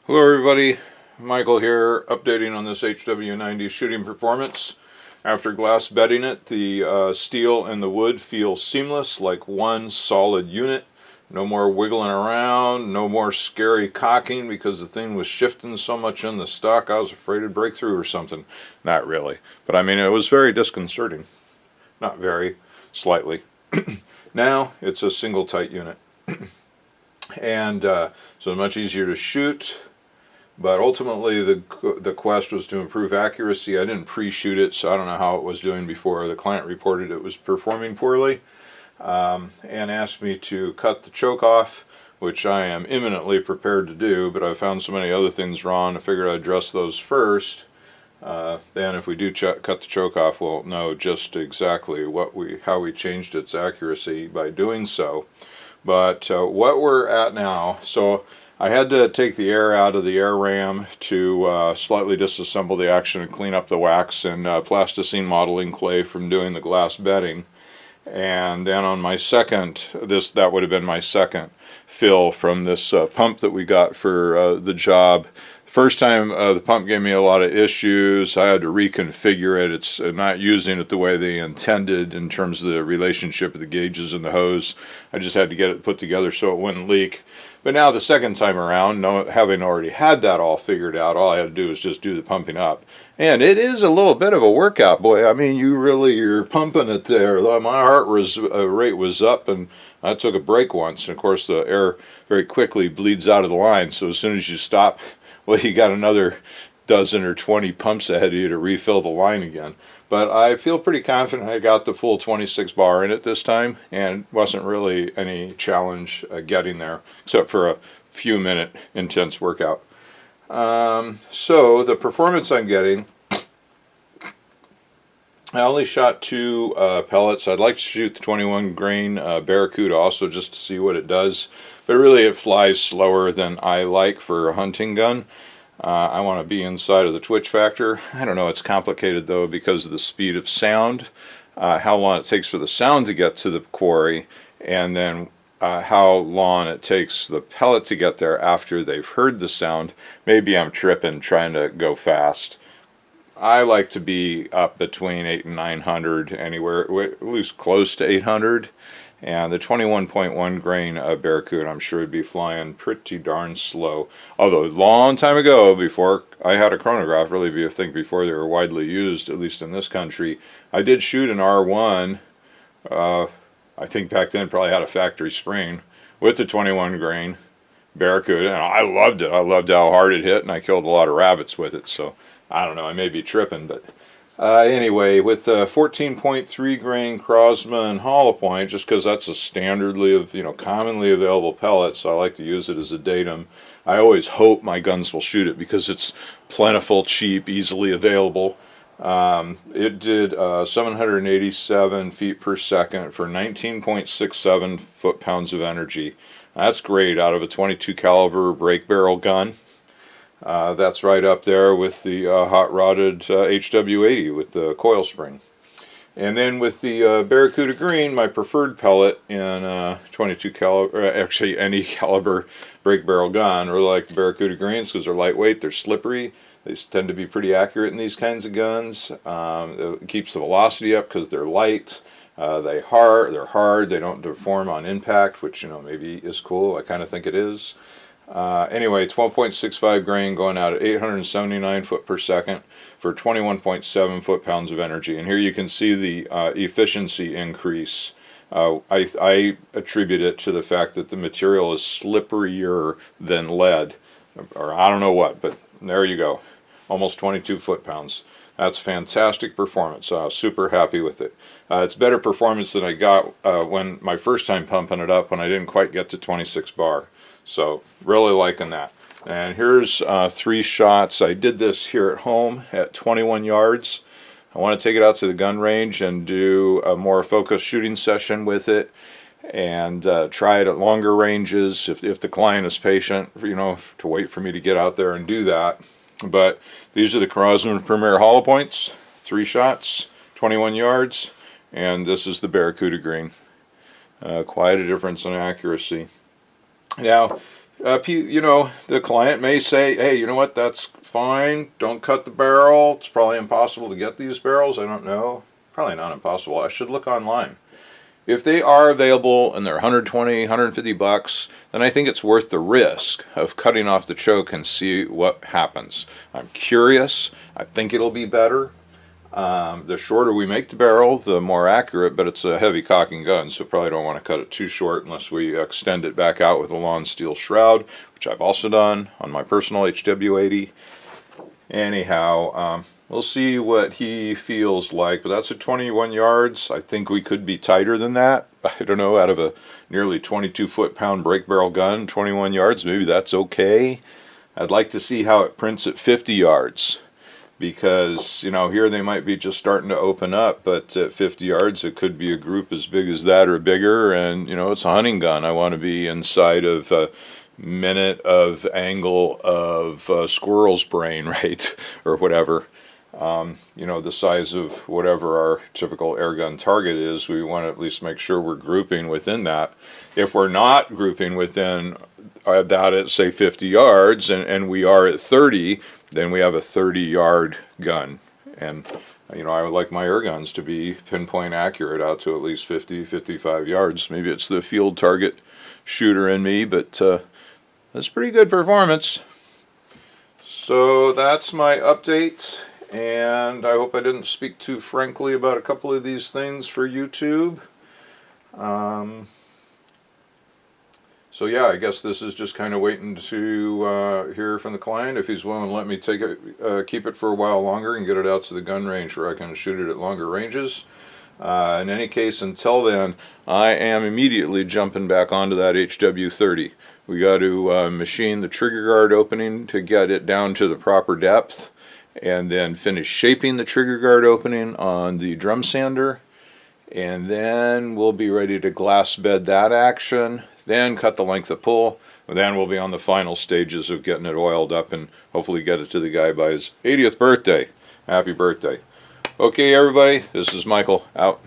Hello everybody, Michael here, updating on this HW90 shooting performance. After glass bedding it, the steel and the wood feel seamless, like one solid unit. No more wiggling around, no more scary cocking because the thing was shifting so much in the stock I was afraid it'd break through or something. Not really, but I mean it was very disconcerting. Not very, slightly. Now it's a single tight unit. And so much easier to shoot. But ultimately, the quest was to improve accuracy. I didn't pre-shoot it, so I don't know how it was doing before. The client reported it was performing poorly and asked me to cut the choke off, which I am imminently prepared to do, but I found so many other things wrong, I figured I'd address those first. Then if we do cut the choke off, we'll know just exactly how we changed its accuracy by doing so. But what we're at now, so I had to take the air out of the air ram to slightly disassemble the action and clean up the wax and plasticine modeling clay from doing the glass bedding. And then on my second, that would have been my second fill from this pump that we got for the job. First time the pump gave me a lot of issues. I had to reconfigure it. It's not using it the way they intended in terms of the relationship of the gauges and the hose. I just had to get it put together so it wouldn't leak. But now the second time around, having already had that all figured out, all I had to do was just do the pumping up. And it is a little bit of a workout, boy. I mean, you're pumping it there. My heart rate was up, and I took a break once. And of course, the air very quickly bleeds out of the line. So as soon as you stop, well, you got another dozen or 20 pumps ahead of you to refill the line again. But I feel pretty confident I got the full 26 bar in it this time, and wasn't really any challenge getting there, except for a few minute intense workout. So the performance I'm getting, I only shot 2 pellets. I'd like to shoot the 21 grain Barracuda also just to see what it does. But really it flies slower than I like for a hunting gun. I want to be inside of the twitch factor. I don't know, it's complicated though because of the speed of sound, how long it takes for the sound to get to the quarry, and then how long it takes the pellet to get there after they've heard the sound. Maybe I'm tripping trying to go fast. I like to be up between 800 and 900, anywhere at least close to 800. And the 21.1 grain Barracuda, I'm sure would be flying pretty darn slow. Although a long time ago, before I had a chronograph, really I think before they were widely used, at least in this country, I did shoot an R1. I think back then probably had a factory spring with the 21 grain Barracuda, and I loved it. I loved how hard it hit, and I killed a lot of rabbits with it. So I don't know, I may be tripping, but anyway, with 14.3 grain Crosman hollow point, just because that's a commonly available pellet, so I like to use it as a datum. I always hope my guns will shoot it because it's plentiful, cheap, easily available. It did 787 feet per second for 19.67 foot-pounds of energy. That's great out of a 22 caliber break barrel gun. That's right up there with the hot-rodded HW90 with the coil spring. And then with the Barracuda Green, my preferred pellet in 22 caliber, actually any caliber break barrel gun. I really like the Barracuda Greens because they're lightweight, they're slippery. They tend to be pretty accurate in these kinds of guns. It keeps the velocity up because they're light. They're hard. They don't deform on impact, which maybe is cool. I kind of think it is. Anyway, 12.65 grain going out at 879 foot per second for 21.7 foot-pounds of energy. And here you can see the efficiency increase. I attribute it to the fact that the material is slipperier than lead, or I don't know what, but there you go. Almost 22 foot-pounds. That's fantastic performance. Super happy with it. It's better performance than I got when my first time pumping it up when I didn't quite get to 26 bar. So really liking that. And here's 3 shots. I did this here at home at 21 yards. I want to take it out to the gun range and do a more focused shooting session with it, and try it at longer ranges if the client is patient, to wait for me to get out there and do that. But these are the Crosman Premier Hollow Points, 3 shots, 21 yards, and this is the Barracuda Green. Quite a difference in accuracy. Now, You know, the client may say, hey, you know what, that's fine, don't cut the barrel. It's probably impossible to get these barrels. I don't know. Probably not impossible. I should look online. If they are available and they're 120, 150 bucks, then I think it's worth the risk of cutting off the choke and see what happens. I'm curious. I think it'll be better. The shorter we make the barrel, the more accurate, but it's a heavy cocking gun, so probably don't want to cut it too short unless we extend it back out with a long steel shroud, which I've also done on my personal HW80. Anyhow, we'll see what he feels like, but that's at 21 yards. I think we could be tighter than that. I don't know, out of a nearly 22 foot-pound break barrel gun, 21 yards, maybe that's okay. I'd like to see how it prints at 50 yards. Because, you know, here they might be just starting to open up, but at 50 yards it could be a group as big as that or bigger, and, you know, it's a hunting gun. I want to be inside of a minute of angle of a squirrel's brain, right, or whatever. You know, the size of whatever our typical air gun target is, we want to at least make sure we're grouping within that. If we're not grouping within that at, say, 50 yards, and we are at 30, then we have a 30-yard gun. And, you know, I would like my air guns to be pinpoint accurate out to at least 50, 55 yards. Maybe it's the field target shooter in me, but that's pretty good performance. So that's my update, and I hope I didn't speak too frankly about a couple of these things for YouTube. So yeah, I guess this is just kind of waiting to hear from the client if he's willing to let me take it, keep it for a while longer and get it out to the gun range where I can shoot it at longer ranges. In any case, until then, I am immediately jumping back onto that HW90. We got to machine the trigger guard opening to get it down to the proper depth, and then finish shaping the trigger guard opening on the drum sander, and then we'll be ready to glass bed that action. Then cut the length of pull, and then we'll be on the final stages of getting it oiled up and hopefully get it to the guy by his 80th birthday. Happy birthday. Okay, everybody, this is Michael, out.